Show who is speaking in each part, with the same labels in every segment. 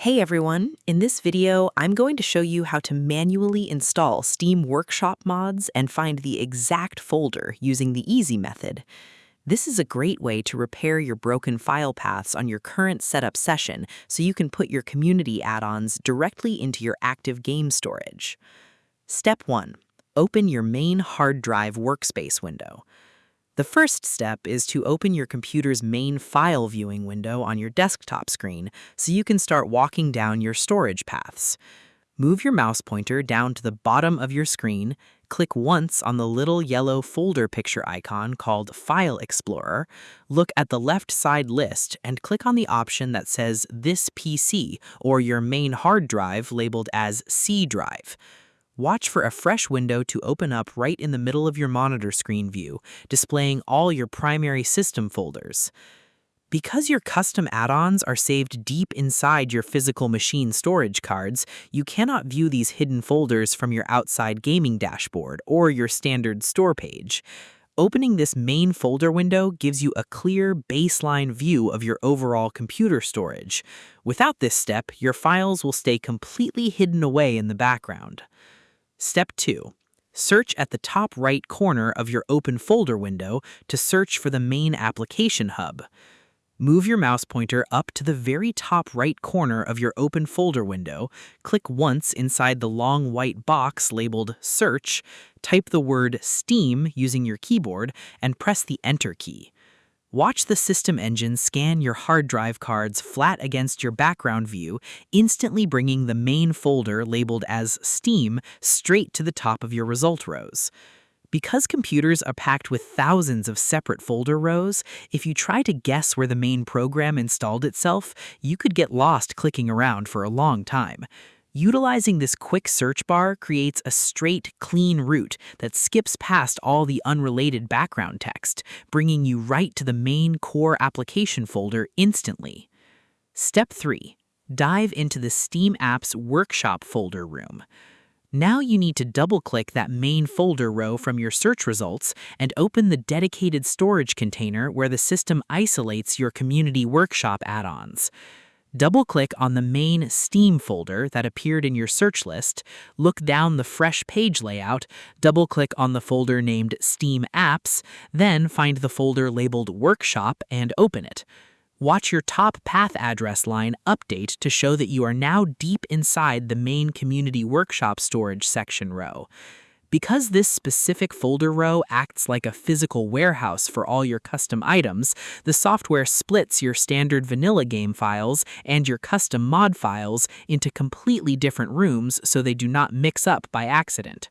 Speaker 1: Hey everyone, in this video, I'm going to show you how to manually install Steam Workshop mods and find the exact folder using the easy method. This is a great way to repair your broken file paths on your current setup session so you can put your community add-ons directly into your active game storage. Step 1. Open your main hard drive workspace window. The first step is to open your computer's main file viewing window on your desktop screen so you can start walking down your storage paths. Move your mouse pointer down to the bottom of your screen, click once on the little yellow folder picture icon called File Explorer, look at the left side list, and click on the option that says This PC or your main hard drive labeled as C drive. Watch for a fresh window to open up right in the middle of your monitor screen view, displaying all your primary system folders. Because your custom add-ons are saved deep inside your physical machine storage cards, you cannot view these hidden folders from your outside gaming dashboard or your standard store page. Opening this main folder window gives you a clear baseline view of your overall computer storage. Without this step, your files will stay completely hidden away in the background. Step 2. Search at the top right corner of your open folder window to search for the main application hub. Move your mouse pointer up to the very top right corner of your open folder window, click once inside the long white box labeled Search, type the word Steam using your keyboard, and press the Enter key. Watch the system engine scan your hard drive cards flat against your background view, instantly bringing the main folder labeled as Steam straight to the top of your result rows. Because computers are packed with thousands of separate folder rows, if you try to guess where the main program installed itself, you could get lost clicking around for a long time. Utilizing this quick search bar creates a straight, clean route that skips past all the unrelated background text, bringing you right to the main core application folder instantly. Step 3. Dive into the Steam Apps Workshop folder room. Now you need to double-click that main folder row from your search results and open the dedicated storage container where the system isolates your Community Workshop add-ons. Double-click on the main Steam folder that appeared in your search list, look down the fresh page layout, double-click on the folder named Steam Apps, then find the folder labeled Workshop and open it. Watch your top path address line update to show that you are now deep inside the main Community Workshop storage section row. Because this specific folder row acts like a physical warehouse for all your custom items, the software splits your standard vanilla game files and your custom mod files into completely different rooms so they do not mix up by accident.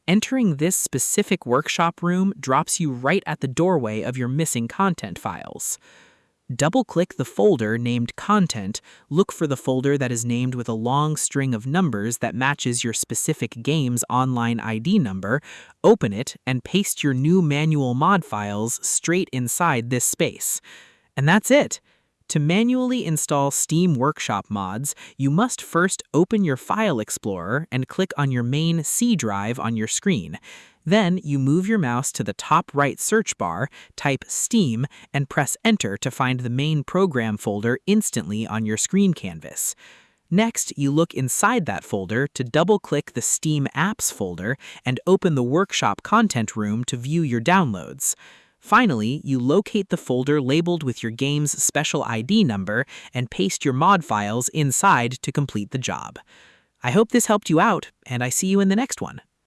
Speaker 1: Entering this specific workshop room drops you right at the doorway of your missing content files. Double-click the folder named Content, look for the folder that is named with a long string of numbers that matches your specific game's online ID number, open it, and paste your new manual mod files straight inside this space. And that's it! To manually install Steam Workshop mods, you must first open your File Explorer and click on your main C drive on your screen. Then you move your mouse to the top right search bar, type Steam, and press Enter to find the main program folder instantly on your screen canvas. Next, you look inside that folder to double-click the Steam Apps folder and open the Workshop content room to view your downloads. Finally, you locate the folder labeled with your game's special ID number and paste your mod files inside to complete the job. I hope this helped you out, and I see you in the next one.